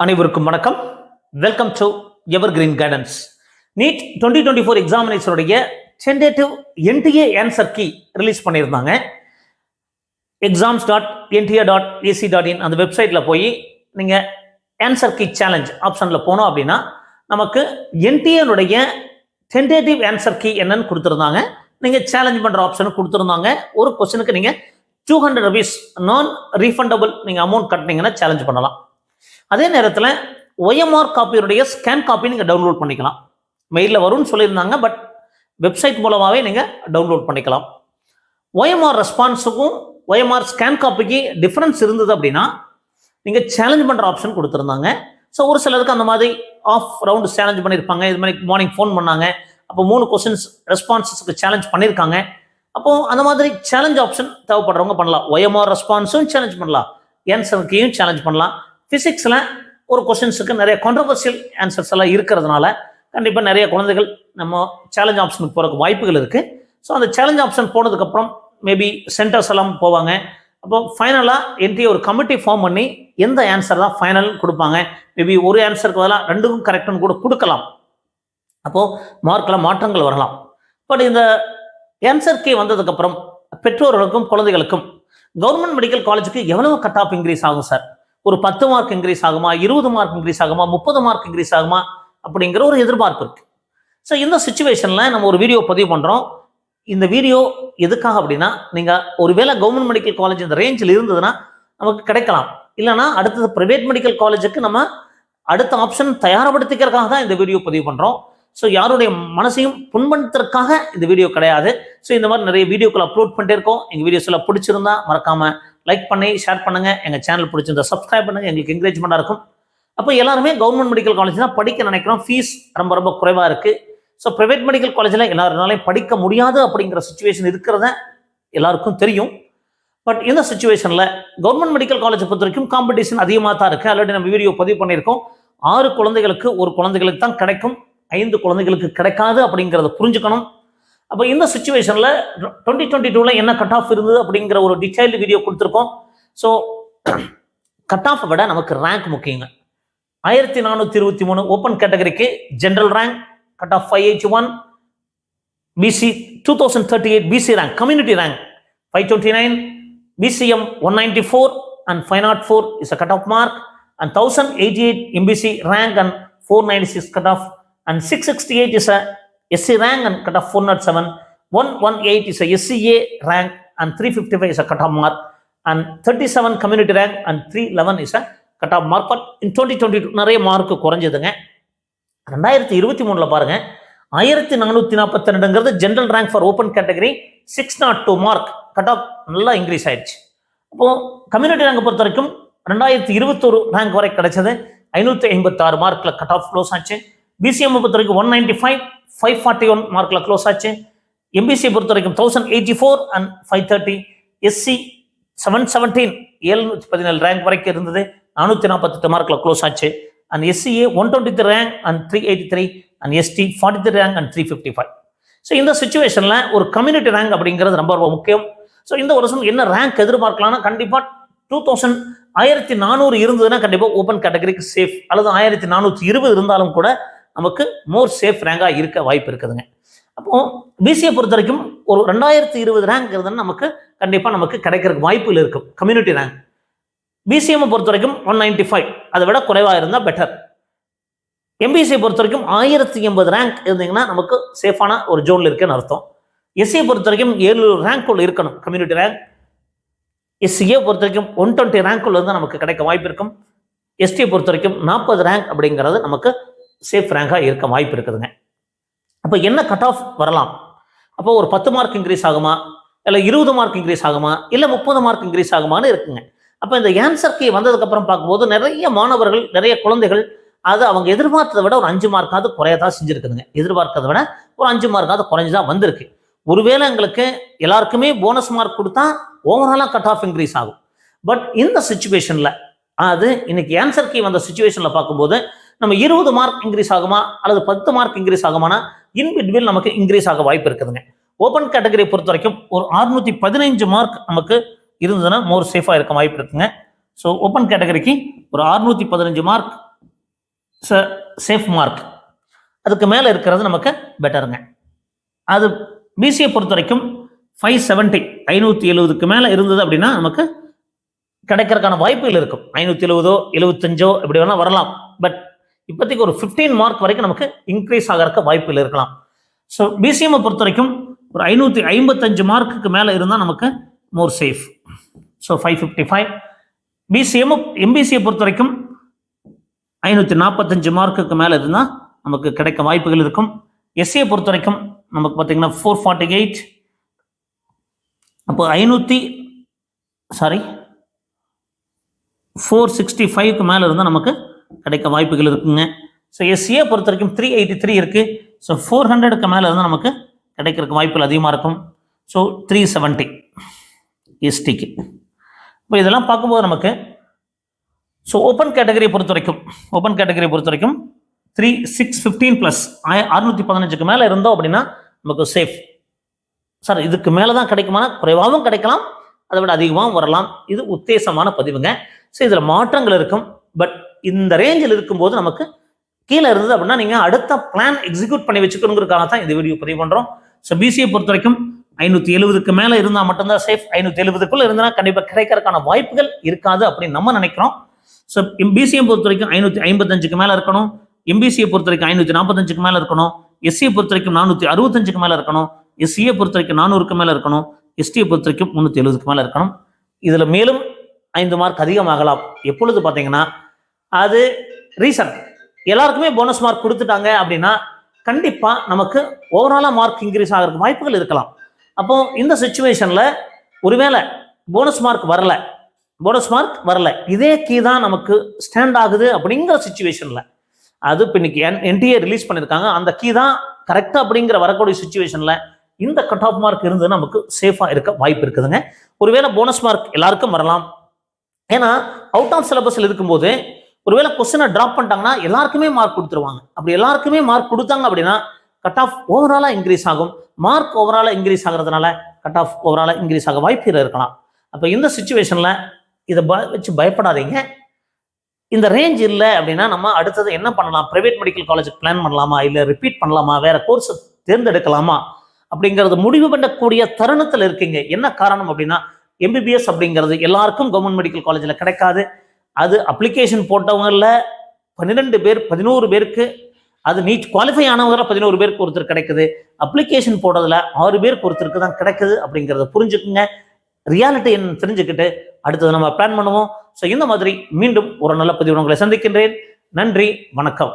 அனைவருக்கும் வணக்கம். Welcome to evergreen guidance. NEET 2024 எக்ஸாமினேஷனுடைய tentative NTA answer key release பண்ணியிருந்தாங்க. exams.nta.ac.in அந்த வெப்சைட்டில் போய் நீங்கள் ஆன்சர் கீ சேலஞ்ச் ஆப்ஷனில் போனோம் அப்படின்னா நமக்கு என்டிஏனுடைய டென்டேட்டிவ் ஆன்சர் கீ என்னன்னு கொடுத்துருந்தாங்க. நீங்கள் சேலஞ்ச் பண்ணுற ஆப்ஷனுக்கு கொடுத்துருந்தாங்க. ஒரு கொஸ்டினுக்கு நீங்கள் 200 rupees நான் ரீஃபண்டபிள் நீங்கள் அமௌண்ட் கட்டினீங்கன்னா சேலஞ்ச் பண்ணலாம். அதே நேரத்தில் OMR காப்பியுடைய ஸ்கேன் காப்பி நீங்கள் டவுன்லோட் பண்ணிக்கலாம். மெயிலில் வரும்னு சொல்லியிருந்தாங்க, பட் வெப்சைட் மூலமாகவே நீங்கள் டவுன்லோட் பண்ணிக்கலாம். OMR ரெஸ்பான்ஸுக்கும் OMR ஸ்கேன் காப்பிக்கு டிஃப்ரென்ஸ் இருந்தது அப்படின்னா நீங்கள் சேலஞ்ச் பண்ணுற ஆப்ஷன் கொடுத்துருந்தாங்க. ஸோ ஒரு சிலருக்கு அந்த மாதிரி ஆஃப் ரவுண்டு சேலஞ்ச் பண்ணியிருப்பாங்க. இது மாதிரி மார்னிங் ஃபோன் பண்ணாங்க, அப்போ 3 கொஸ்டின்ஸ் ரெஸ்பான்ஸஸ்க்கு சேலஞ்ச் பண்ணியிருக்காங்க. அப்போது அந்த மாதிரி சேலஞ்ச் ஆப்ஷன் தேவைப்படுறவங்க பண்ணலாம். OMR ரெஸ்பான்ஸும் சேலஞ்ச் பண்ணலாம், ஆன்சருக்கையும் சேலஞ்ச் பண்ணலாம். ஃபிசிக்ஸில் ஒரு கொஸ்டின்ஸுக்கு நிறைய கான்ட்ரவர்சியல் ஆன்சர்ஸ் எல்லாம் இருக்கிறதுனால கண்டிப்பாக நிறைய குழந்தைகள் நம்ம சேலஞ்ச் ஆப்ஷனுக்கு போகிறதுக்கு வாய்ப்புகள் இருக்குது. ஸோ அந்த சேலஞ்ச் ஆப்ஷன் போனதுக்கப்புறம் மேபி சென்டர்ஸ் எல்லாம் போவாங்க. அப்போ ஃபைனலாக என்ட்ரி ஒரு கமிட்டி ஃபார்ம் பண்ணி எந்த ஆன்சர் தான் ஃபைனல் கொடுப்பாங்க. மேபி ஒரு ஆன்சருக்கு பதிலாக 2க்கும் கரெக்டுன்னு கூட கொடுக்கலாம். அப்போது மார்க்கில் மாற்றங்கள் வரலாம். பட் இந்த ஆன்சர் கீ வந்ததுக்கப்புறம் பெற்றோர்களுக்கும் குழந்தைகளுக்கும் கவர்மெண்ட் மெடிக்கல் காலேஜுக்கு எவ்வளவு கட் ஆஃப் இன்க்ரீஸ் ஆகும் சார்? ஒரு 10 மார்க் இன்க்ரீஸ் ஆகுமா, 20 மார்க் இன்க்ரீஸ் ஆகுமா, 30 மார்க் இன்க்ரீஸ் ஆகுமா அப்படிங்கிற ஒரு எதிர்பார்ப்பு இருக்கு. ஸோ இந்த சுச்சுவேஷனில் நம்ம ஒரு வீடியோ பதிவு பண்ணுறோம். இந்த வீடியோ எதுக்காக அப்படின்னா, நீங்கள் ஒருவேளை கவர்மெண்ட் மெடிக்கல் காலேஜ் இந்த ரேஞ்சில் இருந்ததுன்னா நமக்கு கிடைக்கலாம். இல்லைனா அடுத்தது ப்ரைவேட் மெடிக்கல் காலேஜுக்கு நம்ம அடுத்த ஆப்ஷன் தயார்படுத்திக்கிறதுக்காக தான் இந்த வீடியோ பதிவு பண்ணுறோம். ஸோ யாருடைய மனசையும் புண்படுத்துறதுக்காக இந்த வீடியோ கிடையாது. ஸோ இந்த மாதிரி நிறைய வீடியோக்கள் அப்லோட் பண்ணிட்டே இருக்கோம். எங்கள் வீடியோஸ் எல்லாம் பிடிச்சிருந்தா மறக்காமல் லைக் பண்ணி ஷேர் பண்ணுங்க. எங்கள் சேனல் பிடிச்சிருந்தா சப்ஸ்கிரைப் பண்ணுங்க, எங்களுக்கு என்கரேஜ்மெண்ட்டாக இருக்கும். அப்போ எல்லாருமே கவர்மெண்ட் மெடிக்கல் காலேஜ் தான் படிக்க நினைக்கிறோம். ஃபீஸ் ரொம்ப ரொம்ப குறைவாக இருக்குது. ஸோ ப்ரைவேட் மெடிக்கல் காலேஜில் எல்லாருனாலையும் படிக்க முடியாது அப்படிங்கிற சுச்சுவேஷன் இருக்கிறத எல்லாருக்கும் தெரியும். பட் இந்த சுச்சுவேஷனில் கவர்மெண்ட் மெடிக்கல் காலேஜை பொறுத்த வரைக்கும் காம்படிஷன் அதிகமாக தான் இருக்குது. ஆல்ரெடி நம்ம வீடியோ பதிவு பண்ணியிருக்கோம். 6 குழந்தைகளுக்கு ஒரு குழந்தைகளுக்கு தான் கிடைக்கும், 5 குழந்தைகளுக்கு கிடைக்காது அப்படிங்கிறத புரிஞ்சுக்கணும். அப்போ இந்த சுச்சுவேஷனில் 2022 என்ன கட் ஆஃப் இருந்தது அப்படிங்கிற ஒரு டீடைல்டு வீடியோ கொடுத்துருக்கோம். ஸோ கட் ஆஃபை விட நமக்கு ரேங்க் முக்கியங்க. 1423 ஓப்பன் கேட்டகரிக்கு general rank cut off 581, BC 2038 BC rank, community rank 529, BCM 194 and 504 is a cut off mark, and 1088 MBC rank and 496 cut off, and 668 is a SC rank and cut off 407, 118 is a SCA rank and 355 is a cut off mark, and 37 community rank and 311 is a cut off mark. But in 2022 நிறைய mark குறைஞ்சதுங்க. 2023 பாருங்க 1442ங்கிறது general rank for open category, 602 mark cut off நல்லா increase ஆயிடுச்சு. அப்போ community ரேங்கை பொறுத்த வரைக்கும் 2021 rank வரை கிடைச்சது, 556 மார்க்ல கட் ஆஃப் க்ளோஸ் ஆச்சு. பிசிஎம் பொறுத்த வரைக்கும் 195, 541 மார்க்ல க்ளோஸ் ஆச்சு. எம்பிசி பொறுத்த வரைக்கும் 1084 அண்ட் 530, எஸ்சி 717 717 ரேங்க் வரைக்கும் இருந்தது, 448 மார்க்ல க்ளோஸ் ஆச்சு. And SCA 123 rank and 383, and ST 43 rank and 355. So இந்த சுச்சுவேஷனில் ஒரு கம்யூனிட்டி ரேங்க் அப்படிங்கிறது ரொம்ப ரொம்ப முக்கியம். ஸோ இந்த வருஷம் என்ன ரேங்க் எதிர்பார்க்கலாம்னா, கண்டிப்பாக 1400 இருந்ததுன்னா கண்டிப்பாக ஓப்பன் கேட்டகரிக்கு சேஃப், அல்லது 1420 இருந்தாலும் கூட நமக்கு மோர் சேஃப் ரேங்காக இருக்க வாய்ப்பு இருக்குதுங்க. அப்போ பிசிஏ பொறுத்த வரைக்கும் ஒரு 2020 ரேங்க் இருந்ததுன்னா நமக்கு கண்டிப்பாக நமக்கு கிடைக்கிறதுக்கு வாய்ப்புகள் இருக்கும் கம்யூனிட்டி ரேங்க். பிசிஎம் பொறுத்த வரைக்கும் 195, அதை விட குறைவாக இருந்தால் பெட்டர். எம்பிசியை பொறுத்த வரைக்கும் 1080 ரேங்க் இருந்தீங்கன்னா நமக்கு சேஃபான ஒரு ஜோனில் இருக்குன்னு அர்த்தம். எஸ்சியை பொறுத்த வரைக்கும் 700 ரேங்க்குள்ள இருக்கணும் கம்யூனிட்டி ரேங்க். எஸ்சிஏ பொறுத்த வரைக்கும் 120 ரேங்க்குள்ள இருந்தால் நமக்கு கிடைக்க வாய்ப்பு இருக்கும். எஸ்டியை பொறுத்த வரைக்கும் 40 ரேங்க் அப்படிங்கிறது நமக்கு சேஃப் ரேங்காக இருக்க வாய்ப்பு இருக்குதுங்க. அப்போ என்ன கட் ஆஃப் வரலாம்? அப்போ ஒரு 10 மார்க் இன்க்ரீஸ் ஆகுமா, இல்லை 20 மார்க் இன்க்ரீஸ் ஆகுமா, இல்லை 30 மார்க் இன்க்ரீஸ் ஆகுமான்னு இருக்குங்க. அப்போ இந்த ஆன்சர் கீ வந்ததுக்கப்புறம் பார்க்கும்போது நிறைய மாணவர்கள், நிறைய குழந்தைகள் அது அவங்க எதிர்பார்த்ததை விட ஒரு 5 மார்க்காவது குறையதான் செஞ்சுருக்குதுங்க. எதிர்பார்த்ததை விட ஒரு 5 மார்க்காவது குறைஞ்சுதான் வந்திருக்கு. ஒருவேளை எங்களுக்கு எல்லாருக்குமே போனஸ் மார்க் கொடுத்தா ஓவராலாக கட் ஆஃப் இன்க்ரீஸ் ஆகும். பட் இந்த சுச்சுவேஷனில் அது இன்னைக்கு ஆன்சர் கீ வந்த சுச்சுவேஷனில் பார்க்கும்போது நம்ம 20 மார்க் இன்க்ரீஸ் ஆகுமா அல்லது 10 மார்க் இன்க்ரீஸ் ஆகுமானா இன் பிட்வீன் நமக்கு இன்க்ரீஸ் ஆக வாய்ப்பு இருக்குதுங்க. ஓப்பன் கேட்டகரியை பொறுத்த வரைக்கும் ஒரு 615 மார்க் நமக்கு இருந்ததுன்னா மோர் சேஃபாக இருக்க வாய்ப்பு இருக்குங்க. ஸோ ஓப்பன் கேட்டகரிக்கு ஒரு 615 மார்க் சேஃப் மார்க், அதுக்கு மேலே இருக்கிறது நமக்கு பெட்டருங்க. அது பிசிஏ பொறுத்த வரைக்கும் 570 570க்கு மேலே இருந்தது அப்படின்னா நமக்கு கிடைக்கிறதுக்கான வாய்ப்புகள் இருக்கும். 570 75 இப்படி வேணா வரலாம். பட் இப்போதைக்கு ஒரு 15 மார்க் வரைக்கும் நமக்கு இன்க்ரீஸ் ஆகிறதுக்கு வாய்ப்புகள் இருக்கலாம். ஸோ பிசிஎம்ஐ பொறுத்த வரைக்கும் ஒரு 555 மார்க்குக்கு மேலே இருந்தால் நமக்கு மோர் சேஃப். ஸோ 555. எம்பிசியை பொறுத்த வரைக்கும் 545 மார்க்குக்கு மேலே இருந்தால் நமக்கு கிடைக்க வாய்ப்புகள் இருக்கும். எஸ்சியை பொறுத்த வரைக்கும் நமக்கு பார்த்தீங்கன்னா 448, அப்போ 465க்கு மேலே இருந்தால் நமக்கு கிடைக்க வாய்ப்புகள் இருக்குங்க. ஸோ எஸ்சியை பொறுத்த வரைக்கும் 383 இருக்குது. ஸோ 400க்கு மேலே இருந்தால் நமக்கு கிடைக்கிறதுக்கு வாய்ப்புகள் அதிகமாக இருக்கும். ஸோ 370 எஸ்டிக்கு. இப்போ இதெல்லாம் பார்க்கும்போது நமக்கு ஸோ ஓப்பன் கேட்டகரியை பொறுத்த வரைக்கும் 615 ப்ளஸ் 615க்கு மேலே இருந்தோம் அப்படின்னா நமக்கு சேஃப். சார் இதுக்கு மேலே தான் கிடைக்குமா? குறைவாகவும் கிடைக்கலாம், அதை விட அதிகமாகவும் வரலாம். இது உத்தேசமான பதிவுங்க. ஸோ இதில் மாற்றங்கள் இருக்கும். பட் இந்த ரேஞ்சில் இருக்கும்போது நமக்கு கீழே இருந்தது அப்படின்னா நீங்கள் அடுத்த பிளான் எக்ஸிக்யூட் பண்ணி வச்சுக்கணுங்கிறதுக்காக தான் இந்த வீடியோ பதிவு பண்ணுறோம். ஸோ பிசியை பொறுத்த வரைக்கும் 570க்கு மேலே இருந்தால் மட்டும்தான் சேஃப். 570க்குள்ளே இருந்தால் கண்டிப்பாக கிடைக்கிறதுக்கான வாய்ப்புகள் இருக்காது அப்படின்னு நம்ம நினைக்கிறோம். ஸோ பிசியை பொறுத்த வரைக்கும் 555க்கு மேலே இருக்கணும். எம்பிசியை பொறுத்த வரைக்கும் 545க்கு மேலே இருக்கணும். எஸ்சியை பொறுத்த வரைக்கும் 465க்கு மேலே இருக்கணும். எஸ்சியை பொறுத்த வரைக்கும் 400க்கு மேலே இருக்கணும். எஸ்டியை பொறுத்த வரைக்கும் 370க்கு மேலே இருக்கணும். இதில் மேலும் 5 மார்க் அதிகமாகலாம். எப்பொழுது பார்த்தீங்கன்னா அது ரீசன் எல்லாருக்குமே போனஸ் மார்க் கொடுத்துட்டாங்க அப்படின்னா கண்டிப்பாக நமக்கு ஓவராலாக மார்க் இன்க்ரீஸ் ஆகிறதுக்கு வாய்ப்புகள் இருக்கலாம். அப்போ இந்த சுச்சுவேஷனில் ஒருவேளை போனஸ் மார்க் வரல, இதே கீ தான் நமக்கு ஸ்டாண்ட் ஆகுது அப்படிங்கிற சுச்சுவேஷனில், அது இப்போ இன்னைக்கு என்டிஏ ரிலீஸ் பண்ணியிருக்காங்க, அந்த கீ தான் கரெக்டாக அப்படிங்கிற வரக்கூடிய சுச்சுவேஷனில் இந்த கட் ஆஃப் மார்க் இருந்து நமக்கு சேஃபாக இருக்க வாய்ப்பு இருக்குதுங்க. ஒருவேளை போனஸ் மார்க் எல்லாருக்கும் வரலாம். ஏன்னா அவுட் ஆஃப் சிலபஸில் இருக்கும்போது ஒருவேளை கொஸ்டினை ட்ராப் பண்ணிட்டாங்கன்னா எல்லாருக்குமே மார்க் கொடுத்துருவாங்க. அப்படி எல்லாருக்குமே மார்க் கொடுத்தாங்க அப்படின்னா கட் ஆஃப் ஓவராலாக இன்க்ரீஸ் ஆகும். மார்க் ஓவராலாக இன்க்ரீஸ் ஆகிறதுனால கட் ஆஃப் ஓவராலாக இன்க்ரீஸ் ஆக வாய்ப்பு இருக்கலாம். அப்போ இந்த சுச்சுவேஷனில் இதை வச்சு பயப்படாதீங்க. இந்த ரேஞ்ச் இல்லை அப்படின்னா நம்ம அடுத்தது என்ன பண்ணலாம்? பிரைவேட் மெடிக்கல் காலேஜுக்கு பிளான் பண்ணலாமா, இல்லை ரிப்பீட் பண்ணலாமா, வேற கோர்ஸ் தேர்ந்தெடுக்கலாமா அப்படிங்கிறது முடிவு பண்ணக்கூடிய தருணத்தில் இருக்கீங்க. என்ன காரணம் அப்படின்னா எம்பிபிஎஸ் அப்படிங்கிறது எல்லாருக்கும் கவர்மெண்ட் மெடிக்கல் காலேஜில் கிடைக்காது. அது அப்ளிகேஷன் போட்டவங்கள 11 பேருக்கு, அது நீட் குவாலிஃபை ஆனவங்க 11 பேருக்கு ஒருத்தர் கிடைக்குது. அப்ளிகேஷன் போடுறதுல 6 பேருக்கு ஒருத்தருக்கு தான் கிடைக்குது அப்படிங்கிறத புரிஞ்சுக்குங்க. ரியாலிட்டி என்ன தெரிஞ்சுக்கிட்டு அடுத்தது நம்ம பிளான் பண்ணுவோம். ஸோ இந்த மாதிரி மீண்டும் ஒரு நல்ல பதிவு உங்களை சந்திக்கின்றேன். நன்றி, வணக்கம்.